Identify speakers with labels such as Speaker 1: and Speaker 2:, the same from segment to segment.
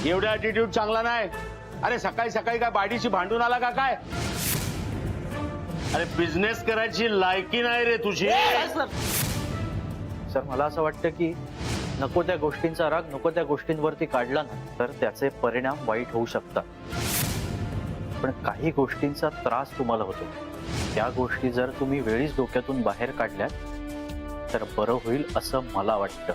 Speaker 1: एवढा ऍटिट्यूड चांगला नाही। अरे सकाळी सकाळी काय बाडीशी भांडून आला का काय? अरे बिझनेस करायची लायकी नाही रे तुझी।
Speaker 2: सर मला असं वाटतं की नको त्या गोष्टींचा राग नको त्या गोष्टींवरती काढला ना तर त्याचे परिणाम वाईट होऊ शकतात। पण काही गोष्टींचा त्रास तुम्हाला होतो, त्या गोष्टी जर तुम्ही वेळीच डोक्यातून बाहेर काढल्यात तर बरं होईल असं मला वाटतं।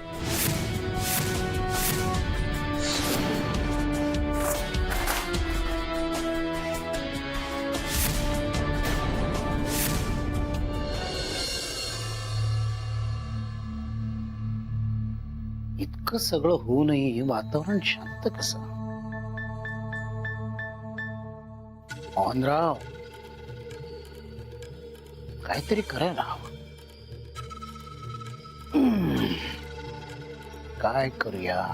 Speaker 3: इतकं सगळं होऊ नये वातावरण शांत कसं? मोहनराव काहीतरी करायला हवं। काय करूया?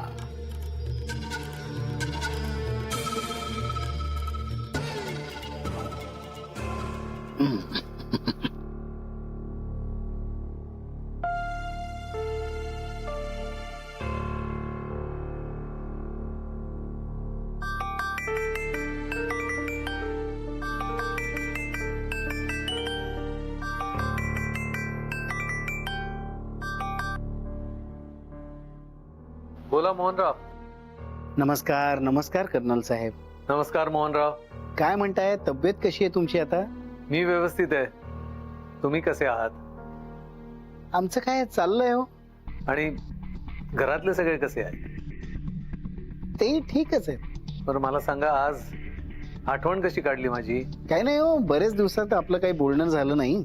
Speaker 4: बोला मोहनराव।
Speaker 3: नमस्कार नमस्कार कर्नल साहेब।
Speaker 4: नमस्कार मोहनराव।
Speaker 3: काय म्हणताय, तब्येत कशी आहे तुमची आता?
Speaker 4: मी व्यवस्थित आहे, तुम्ही कसे आहात?
Speaker 3: आमचं काय चाललंय हो?
Speaker 4: आणि घरातले सगळे कसे आहेत?
Speaker 3: ते ठीकच आहे।
Speaker 4: तर मला सांगा, आज आठवण कशी काढली माझी?
Speaker 3: काही नाही हो, बरेच दिवसात आपलं काही बोलणं झालं नाही,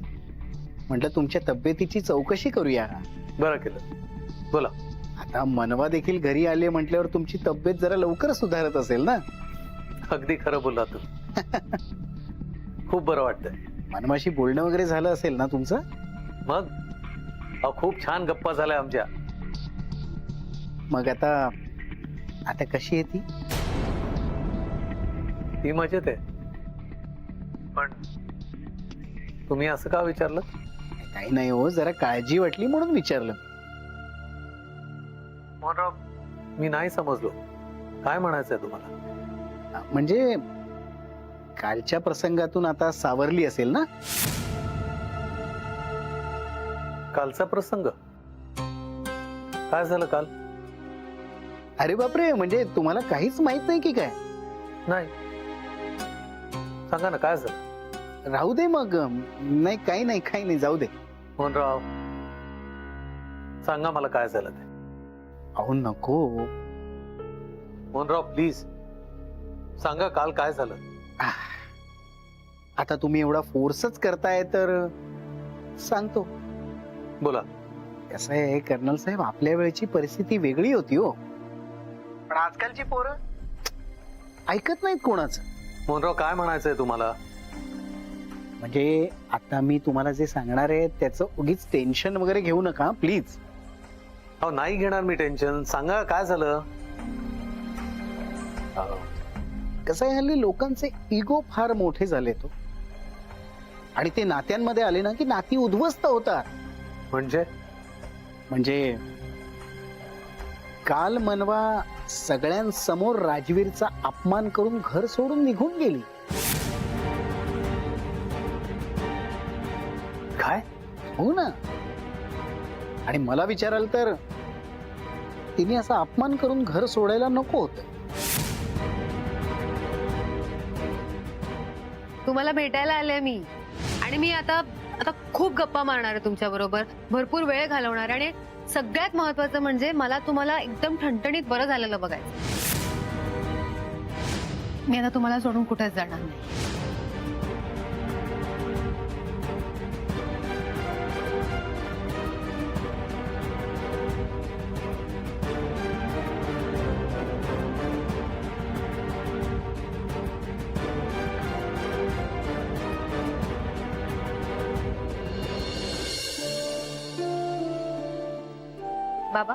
Speaker 3: म्हटलं तुमच्या तब्येतीची चौकशी करूया।
Speaker 4: बरं केलं, बोला।
Speaker 3: आता मनवा देखील घरी आले म्हटल्यावर तुमची तब्येत जरा लवकर सुधारत असेल ना?
Speaker 4: अगदी खरं बोलला तू। खूप बरं वाटतंय।
Speaker 3: मनवाशी बोलणं वगैरे झालं असेल ना तुमचं?
Speaker 4: मग खूप छान गप्पा झाल्या आमच्या।
Speaker 3: मग आता आता कशी आहे ती?
Speaker 4: ती मजेत आहे। पण तुम्ही असं का विचारलं?
Speaker 3: काही नाही हो, जरा काळजी वाटली म्हणून विचारलं।
Speaker 4: मोहनराव, मी नाही समजलो, काय म्हणायचंय तुम्हाला?
Speaker 3: म्हणजे कालच्या प्रसंगातून आता सावरली असेल ना?
Speaker 4: कालचा प्रसंग काय झालं काल?
Speaker 3: अरे बापरे, म्हणजे तुम्हाला काहीच माहित नाही की काय?
Speaker 4: नाही, सांगा ना काय झालं?
Speaker 3: राहू दे मग, नाही काही नाही जाऊ दे।
Speaker 4: मोहनराव, सांगा मला काय झालं ते।
Speaker 3: अहो नको
Speaker 4: मोहनराव प्लीज सांगा, काल काय झालं?
Speaker 3: आता तुम्ही एवढा फोर्सच करताय तर सांगतो।
Speaker 4: बोला।
Speaker 3: कसं आहे कर्नल साहेब, आपल्या वेळची परिस्थिती वेगळी होती हो, पण आजकालची पोरं ऐकत नाहीत कोणाचं।
Speaker 4: मोहनराव, काय म्हणायचंय तुम्हाला?
Speaker 3: म्हणजे आता मी तुम्हाला जे सांगणार आहे त्याचं उगीच टेन्शन वगैरे घेऊ नका प्लीज।
Speaker 4: अहो नाही घेणार मी टेन्शन, सांगा काय झालं?
Speaker 3: कसं आहे, हल्ली लोकांचे इगो फार मोठे झाले तो, आणि ते नात्यांमध्ये आले ना की नाती उद्ध्वस्त होतात। म्हणजे काल मनवा सगळ्यांसमोर राजवीरचा अपमान करून घर सोडून निघून गेली।
Speaker 4: काय?
Speaker 3: हो ना, आणि मला विचाराल तर तिने असा अपमान करून घर सोडायला नको होतं।
Speaker 5: तुम्हाला भेटायला आले मी, आणि मी आता खूप गप्पा मारणार आहे तुमच्या बरोबर, भरपूर वेळ घालवणार, आणि सगळ्यात महत्त्वाचं म्हणजे मला तुम्हाला एकदम ठणठणीत बरं झालेलं बघायचं। मी आता तुम्हाला सोडून कुठेच जाणार नाही। बाबा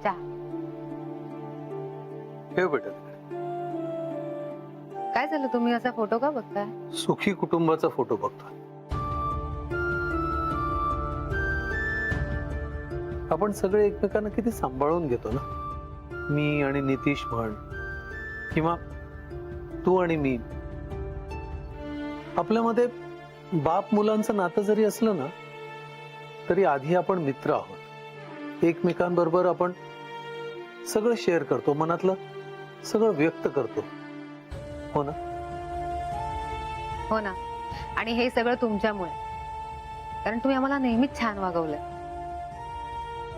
Speaker 5: चहा।
Speaker 4: हे बेटा,
Speaker 5: काय झालं, तुम्ही असा फोटो का बघताय?
Speaker 4: सुखी कुटुंबाचा फोटो बघतो। आपण सगळे एकमेकांना किती सांभाळून घेतो ना, मी आणि नितीश म्हण, किंवा तू आणि मी, आपल्यामध्ये बाप मुलांचं नातं जरी असलं ना, तरी आधी आपण मित्र आहोत. एकमेकांबरोबर आपण सगळं शेअर करतो, मनातलं सगळं व्यक्त करतो. हो ना?
Speaker 5: हो ना. आणि हे सगळं तुमच्यामुळे, कारण तुम्ही आम्हाला नेहमीच छान वागवलं,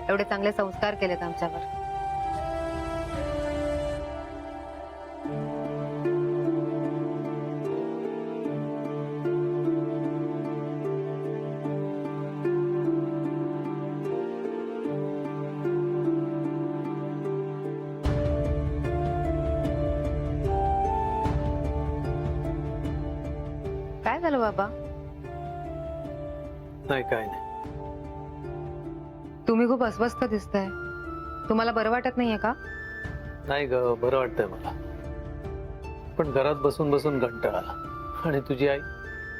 Speaker 5: एवढे चांगले संस्कार केलेत आमच्यावर. काय झालं बाबा?
Speaker 4: नाही, काय नाही.
Speaker 5: तुम्ही खूप अस्वस्थ दिसताय. तुम्हाला बरं वाटत नाहीये का?
Speaker 4: नाही ग, बरं वाटतंय मला, पण घरात बसून बसून कंटाळा आला. आणि तुझी आई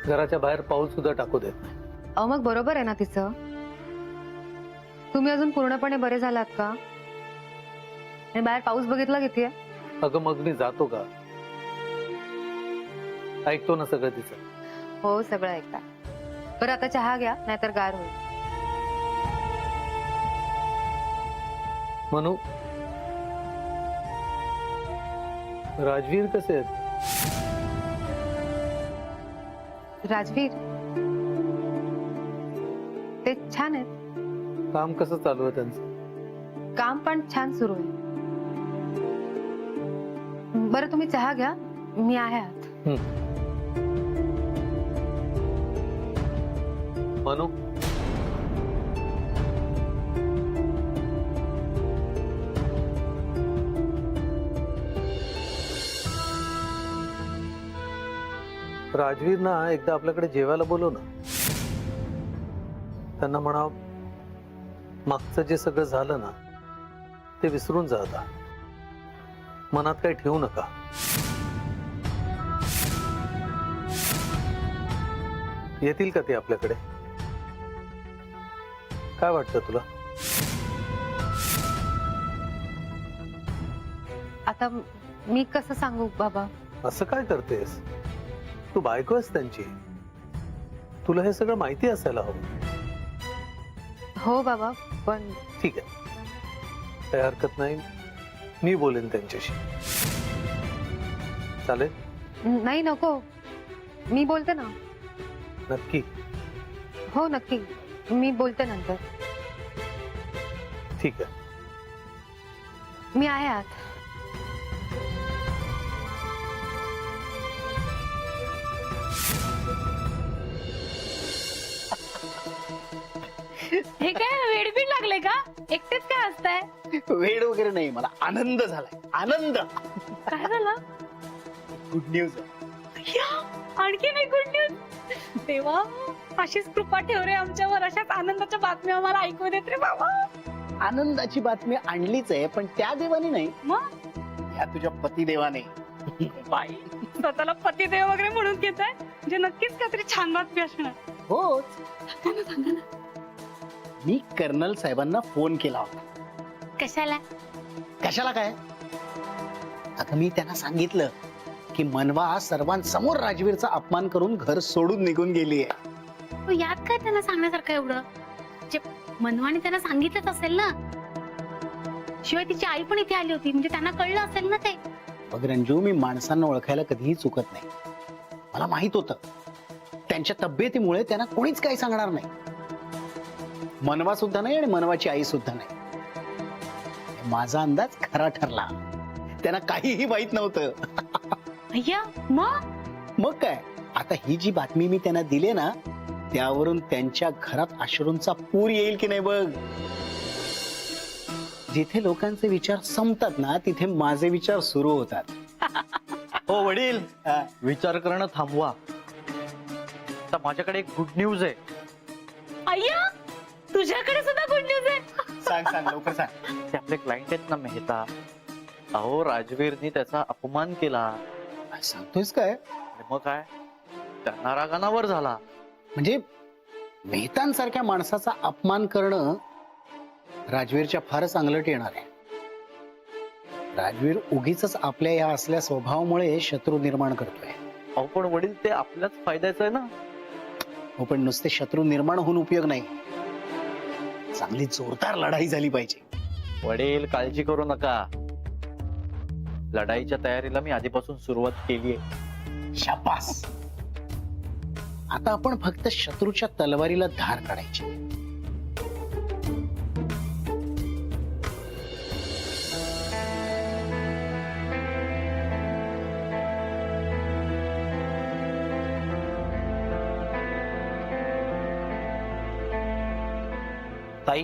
Speaker 4: घराच्या बाहेर पाऊल सुद्धा टाकू देत नाही.
Speaker 5: अहो मग बरोबर आहे ना तिचं. तुम्ही अजून पूर्णपणे बरे झालात का? आणि बाहेर पाऊस बघितला किती आहे?
Speaker 4: अगं मग मी जातो का? ऐकतो ना सगळं तिचं.
Speaker 5: हो, सगळं ऐका. बरं आता चहा घ्या, नाहीतर गार होईल.
Speaker 4: म्हणू, राजवीर कसे आहेत?
Speaker 5: राजवीर ते छान आहेत.
Speaker 4: काम कसं चालू आहे त्यांचं?
Speaker 5: काम पण छान सुरू आहे. बरं तुम्ही चहा घ्या, मी आहे आत.
Speaker 4: म्हणू, राजवीर ना एकदा आपल्याकडे जेवायला बोलव ना. त्यांना म्हणा, मागचं जे सगळं झालं ना ते विसरून जा आता. मनात काही ठेवू नका. येतील का ते आपल्याकडे? काय वाटतं तुला?
Speaker 5: आता मी कसं सांगू बाबा?
Speaker 4: असं काय करतेस? तू बायको आहेस त्यांची, तुला हे सगळं माहिती असायला हवं.
Speaker 5: हो बाबा, पण
Speaker 4: ठीक आहे, काही हरकत नाही. मी बोलेन त्यांच्याशी. चालेल?
Speaker 5: नाही नको, मी बोलते ना.
Speaker 4: नक्की?
Speaker 5: हो नक्की, मी बोलते नंतर.
Speaker 4: ठीक आहे.
Speaker 5: मी आहे आत.
Speaker 6: हे काय वेडबीड लागले का? एकटेच काय असताय?
Speaker 3: वेळ वगैरे नाही, मला आनंद झालाय. आनंद.
Speaker 6: काय झालं?
Speaker 3: Good news.
Speaker 6: आणखी नाही गुड न्यूज? देवा, अशीच कृपा ठेव रे आमच्यावर. अशाच आनंदाच्या बातम्या आम्हाला ऐकू देत रे बाबा.
Speaker 3: आनंदाची बातमी आणलीच आहे, पण त्या देवाने नाही,
Speaker 6: मग
Speaker 3: या तुझ्या पतिदेवाने.
Speaker 6: बाई, स्वतःला पतिदेव वगैरे म्हणून घेताय, म्हणजे नक्कीच काहीतरी छान बातमी असणार.
Speaker 3: होच.
Speaker 6: सांगा ना, सांगा ना.
Speaker 3: मी कर्नल साहेबांना फोन केला होता.
Speaker 6: कशाला?
Speaker 3: कशाला काय? आता मी त्यांना सांगितलं की मनवा सर्वांसमोर राजवीरचा अपमान करून घर सोडून निघून गेली आहे.
Speaker 6: यात काय त्यांना सांगण्यासारखं एवढं? जे मनवाने त्यांना सांगितलंच असेल ना. शिवाय तिची आई पण इथे आली होती, म्हणजे त्यांना कळलं असेल ना ते.
Speaker 3: बघ रंजू, मी माणसांना ओळखायला कधीही चुकत नाही. मला माहित होतं त्यांच्या तब्येतीमुळे त्यांना कोणीच काही सांगणार नाही. मनवा सुद्धा नाही आणि मनवाची आई सुद्धा नाही. माझा अंदाज खरा ठरला. त्यांना काहीही माहित नव्हतं.
Speaker 6: भैया,
Speaker 3: मग काय, आता ही जी बातमी मी त्यांना दिली ना, त्यावरून त्यांच्या घरात अश्रूंचा पूर येईल की नाही बघ. जिथे लोकांचे विचार संपतात ना, तिथे माझे विचार सुरू होतात.
Speaker 2: हो वडील, विचार करणं थांबवा. आता माझ्याकडे एक गुड न्यूज आहे.
Speaker 6: अय्या, तुझ्याकडे सुद्धा गुड न्यूज आहे.
Speaker 3: सांग सांग, लवकर सांग.
Speaker 2: ते आपले क्लायंट आहेत ना मेहता, अहो राजवीरनी त्याचा अपमान केला.
Speaker 3: सांगतोयस काय?
Speaker 2: आणि मग काय, त्यांना रागानावर झाला.
Speaker 3: म्हणजे मेहतांसारख्या माणसाचा अपमान करणं राजवीरच्या फारच अंगलट येणार आहे. राजवीर उगीच आपल्या या असल्या स्वभावामुळे शत्रू निर्माण करतोय.
Speaker 2: अहो पण वडील ते आपल्याच फायद्याचं आहे ना.
Speaker 3: हो पण नुसते शत्रू निर्माण होऊन उपयोग नाही, चांगली जोरदार लढाई झाली पाहिजे.
Speaker 2: वडील काळजी करू नका, लढाईच्या तयारीला मी आधीपासून सुरुवात केली आहे.
Speaker 3: शाबास. आता आपण फक्त शत्रूच्या तलवारीला धार काढायची.
Speaker 2: ताई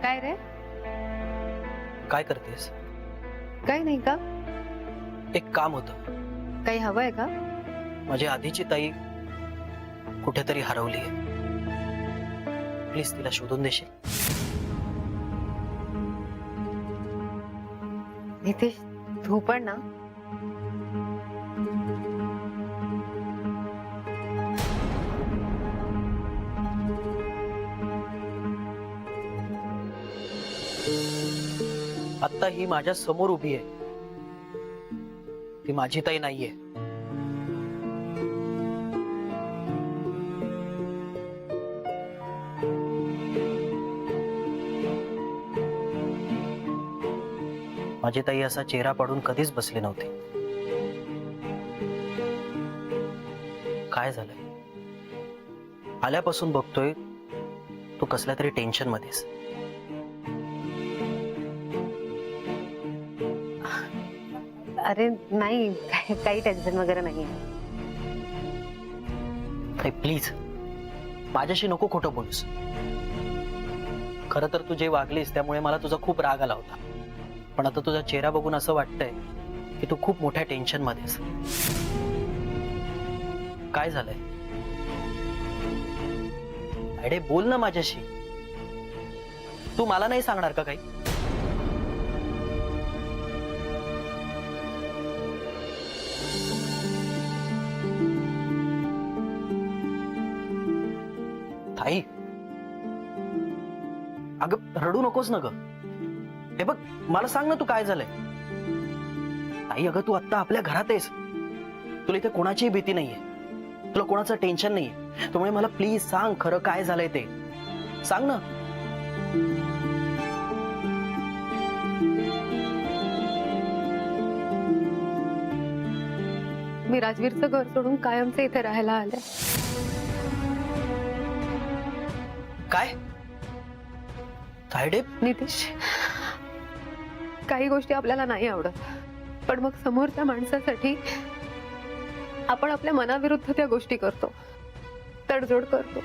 Speaker 5: काय रे?
Speaker 7: काय करतेस?
Speaker 5: काय नाही का?
Speaker 7: एक काम होतं.
Speaker 5: काही हवंय का?
Speaker 7: माझी आधीची ताई कुठेतरी हरवली आहे. प्लीज तिला शोधून देशील?
Speaker 5: नितेश, तू पण ना.
Speaker 7: आता ही माझ्या समोर उभी आहे. ती माझी ताई नाहीये. माझी ताई असा चेहरा पाडून कधीच बसली नव्हती. काय झालंय? आल्यापासून बघतोय तू कसल्या तरी टेन्शन मध्येस.
Speaker 5: अरे नाही, काही टेन्शन वगैरे नाहीये.
Speaker 7: प्लीज माझ्याशी नको खोटं बोलूस. खरं तर तू जे वागलीस त्यामुळे मला तुझा खूप राग आला होता, पण आता तुझा चेहरा बघून असं वाटतंय की तू खूप मोठ्या टेन्शन मध्येस. काय झालंय? अरे बोल ना माझ्याशी. तू मला नाही सांगणार का काही? ताई, अगं रडू नकोस ना ग. हे बघ, मला सांग ना तू काय झालंय. ताई अगं, तू आता आपल्या घरात आहेस. तुला इथे कोणाचीही भीती नाहीये, तुला कोणाचं टेन्शन नाहीये. त्यामुळे मला प्लीज सांग खरं काय झालंय ते. सांग ना.
Speaker 5: मी राजवीरचं घर सोडून कायमचं इथे राहायला आले.
Speaker 7: काय तायडे?
Speaker 5: नितेश, काही गोष्टी आपल्याला नाही आवडत, पण मग समोरच्या माणसासाठी आपण आपल्या मनाविरुद्ध त्या गोष्टी करतो, तडजोड करतो.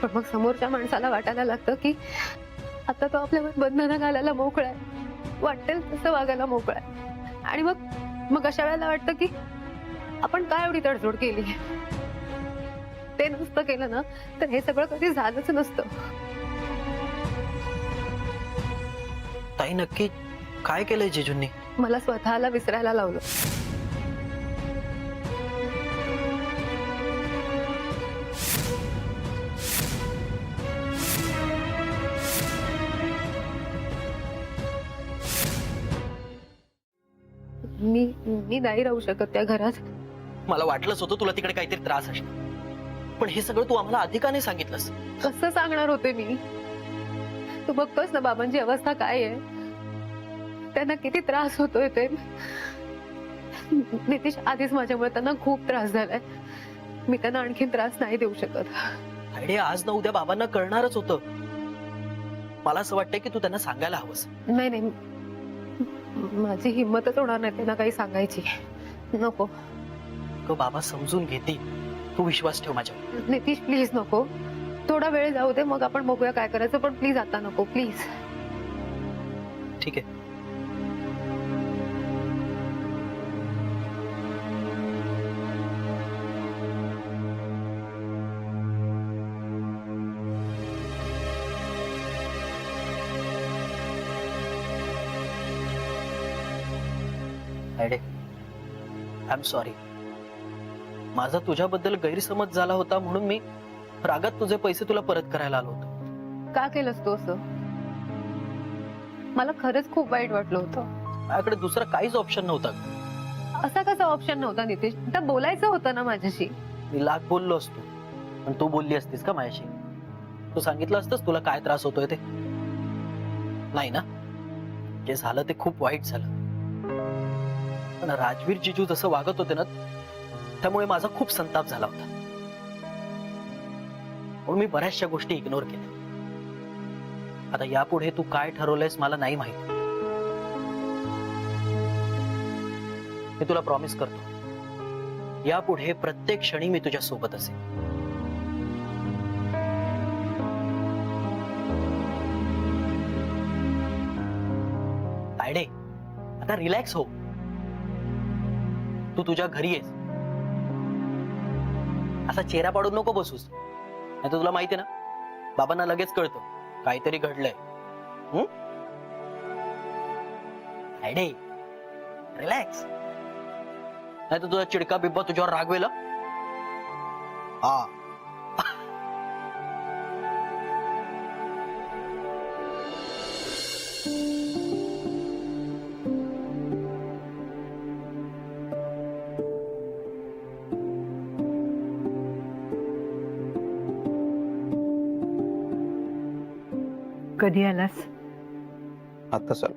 Speaker 5: पण मग समोरच्या माणसाला वाटायला लागतं की आता तो आपल्यावर बंधनं घालायला मोकळा आहे, वाटेल तसं वागायला मोकळा आहे. आणि मग अशा वेळेला वाटतं की आपण काय एवढी तडजोड केली. ते नसतं केलं ना तर हे सगळं कधी झालंच नसतं.
Speaker 7: ताई नक्की काय केलंय जिजूंनी?
Speaker 5: मला स्वतःला विसरायला लावलं. मी नाही राहू शकत त्या घरात.
Speaker 7: मला वाटलंच होतं तुला तिकडे काहीतरी त्रास असणार, पण हे सगळं तू आम्हाला आधी का नाही सांगितलंस?
Speaker 5: कसं सांगणार होते मी? तू बघतोस ना बाबांची अवस्था काय आहे, त्यांना किती त्रास होतोय ते. नितेश, आधीच माझ्यामुळे त्यांना खूप त्रास झालाय. मी त्यांना आणखीन त्रास नाही देऊ शकत.
Speaker 7: अरे आज ना उद्या बाबांना कळणारच होतं. मला असं वाटतंय की तू त्यांना सांगायला हवंस.
Speaker 5: नाही, माझी हिंमतच होणार नाही त्यांना काही सांगायची. नको.
Speaker 7: बाबा समजून घेतील, तू विश्वास ठेव माझ्यावर.
Speaker 5: नितीश प्लीज नको. थोडा वेळ जाऊ दे, मग आपण बघूया काय करायचं, पण प्लीज आता नको प्लीज.
Speaker 7: ठीक आहे. I am sorry. माझा तुझ्याबद्दल गैरसमज झाला होता म्हणून मी रागात तुझे पैसे तुला परत करायला आलो होतो.
Speaker 5: का केलंस तू असं? मला खरंच खूप वाईट वाटलं होतं.
Speaker 7: माझ्याकडे दुसरा काहीच ऑप्शन नव्हता.
Speaker 5: असा कसा ऑप्शन नव्हता नितेश? तर बोलायचं होतं ना माझ्याशी.
Speaker 7: मी लाख बोललो असतो पण तू बोलली असतीस का माझ्याशी? तू सांगितलं असतंस तुला काय त्रास होतोय ते? नाही ना. जे झालं ते खूप वाईट झालं, पण राजवीर जिजू जसं वागत होते ना त्यामुळे माझा खूप संताप झाला होता. म्हणून मी बऱ्याचशा गोष्टी इग्नोर केल्या. आता यापुढे तू काय ठरवलंयस मला नाही माहित. मी तुला प्रॉमिस करतो यापुढे प्रत्येक क्षणी मी तुझ्या सोबत असेल. तायडे, आता रिलॅक्स हो. तू तुझ्या घरी आहेस. असा चेहरा पाडून नको बसूस, नाही तर तुला माहिती आहे ना बाबांना लगेच कळतं काहीतरी घडलंय. तायडे, रिलॅक्स, नाही तर तुझा चिडका बिब्बा तुझ्यावर रागवेल. हा.
Speaker 8: कधी आलास?
Speaker 9: आता चाल.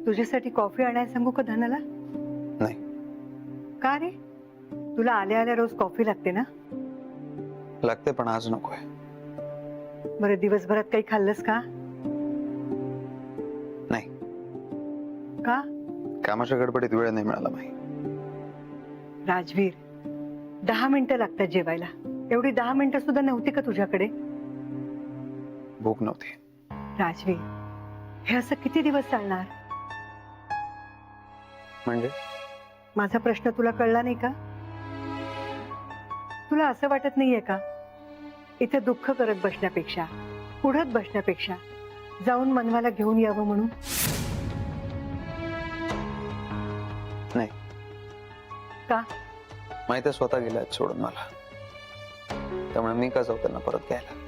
Speaker 8: तुझ्यासाठी कॉफी आणायला सांगू का धनाला?
Speaker 9: नाही.
Speaker 8: का रे? तुला आल्या आल्या रोज कॉफी लागते ना?
Speaker 9: लागते पण आज नकोय.
Speaker 8: बरं, दिवसभरात काही खाल्लंस का?
Speaker 9: नाही.
Speaker 8: का?
Speaker 9: कामाच्या गडबडीत वेळ नाही मिळाला माही.
Speaker 8: राजवीर, 10 मिनिटं लागतात जेवायला. एवढी 10 मिनिटं सुद्धा नव्हती का तुझ्याकडे?
Speaker 9: भूक नव्हती.
Speaker 8: राजवीर, हे असं किती दिवस चालणार?
Speaker 9: म्हणजे
Speaker 8: माझा प्रश्न तुला कळला नाही का? तुला असं वाटत नाहीये का इथे दुःख करत बसण्यापेक्षा, पुढत बसण्यापेक्षा जाऊन मनवाला घेऊन यावं म्हणून?
Speaker 9: नाही.
Speaker 8: का?
Speaker 9: माहिती आहे स्वतः गेल्यात सोडून मला, त्यामुळे मी का जाऊ त्यांना परत घ्यायला?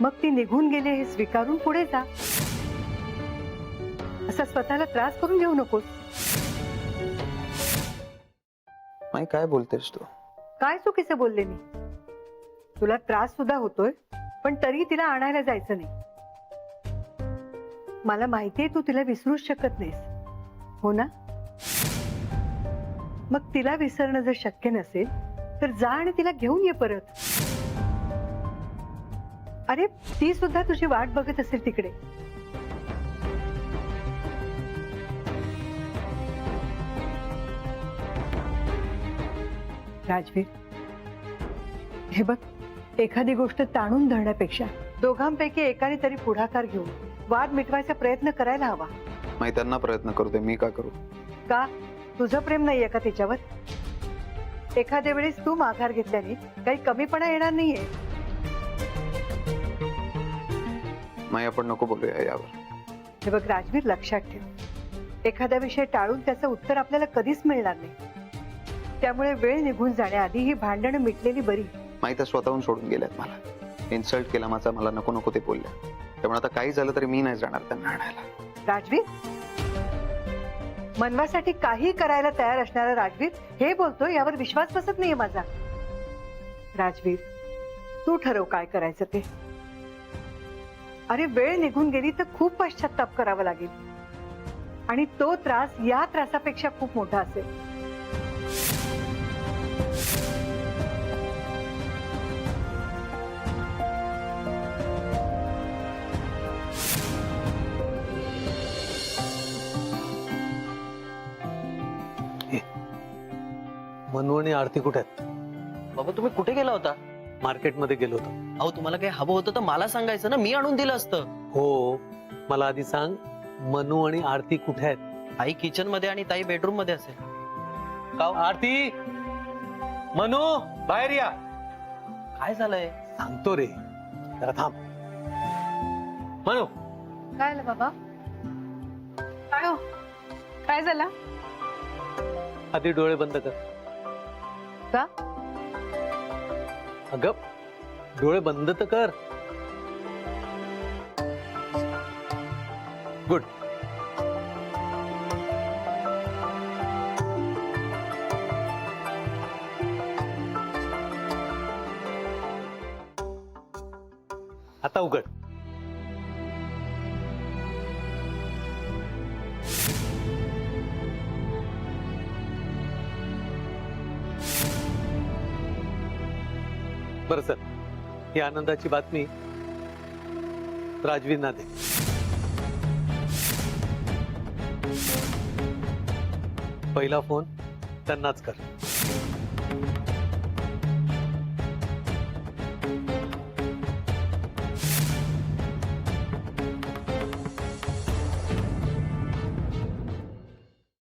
Speaker 8: मग ती निघून गेले हे स्वीकारून पुढे जा. असा स्वतःला त्रास करून घेऊ नकोस.
Speaker 9: माही काय बोलतेस तू?
Speaker 8: काय चुकीचं बोलले मी? तुला त्रास सुद्धा होतोय पण तरी तिला आणायला जायचं नाही. मला माहितीये तू तिला विसरूच शकत नाहीस, हो ना? मग तिला विसरणं जर शक्य नसेल तर जा आणि तिला घेऊन ये परत. अरे, ती सुद्धा तुझी वाट बघत असेल तिकडे. राजवीर, हे बघ, एखादी गोष्ट ताणून धरण्यापेक्षा दोघांपैकी एकाने तरी पुढाकार घेऊन वाद मिटवायचा प्रयत्न करायला हवा.
Speaker 9: माही त्यांना प्रयत्न करते, मी का करू?
Speaker 8: का? तुझं प्रेम नाहीये का तिच्यावर? एखाद्या वेळेस तू माघार घेतल्याने काही कमीपणा येणार नाहीये.
Speaker 9: माही आपण नको बोलूया यावर.
Speaker 8: हे बघ राजवीर, लक्षात ठेव, एखादा विषय टाळून त्याचं उत्तर आपल्याला कधीच मिळणार नाही. त्यामुळे वेळ निघून जाण्याआधी ही भांडणं मिटलेली बरी.
Speaker 9: माही स्वतःहून सोडून गेल्यात मला. इन्सल्ट केला माझा, मला नको नको ते बोलल्या. त्यामुळे आता काही झालं तरी मी नाही जाणार त्यांना आणायला.
Speaker 8: राजवीर, मनवासाठी काही करायला तयार असणारा राजवीर हे बोलतो यावर विश्वास बसत नाहीये माझा. राजवीर, तू ठरव काय करायचं ते. अरे, वेळ निघून गेली तर खूप पश्चाताप करावा लागेल आणि तो त्रास या त्रासापेक्षा खूप मोठा असेल.
Speaker 4: मनू आणि आरती कुठे आहेत?
Speaker 7: बाबा तुम्ही कुठे गेला होता?
Speaker 4: मार्केटमध्ये गेलो होतो.
Speaker 7: अहो तुम्हाला काही हवं होतं तर मला सांगायचं ना, मी आणून दिलं असतं.
Speaker 4: हो, मला आधी सांग, मनू आणि आरती कुठे आहेत?
Speaker 7: आई किचन मध्ये आणि ताई बेडरूम मध्ये असेल. का हो?
Speaker 4: आरती, मनू, बाहेर या.
Speaker 7: काय झालंय?
Speaker 4: सांगतो रे, जरा थांब. मनू,
Speaker 5: काय झालं बाबा? काय हो? काय झालं?
Speaker 4: आधी डोळे बंद कर.
Speaker 5: का?
Speaker 4: अगं डोळे बंद तर कर. गुड. आता उघड. बरं सर, ही आनंदाची बातमी राजवीरना दे. पहिला फोन त्यांनाच कर.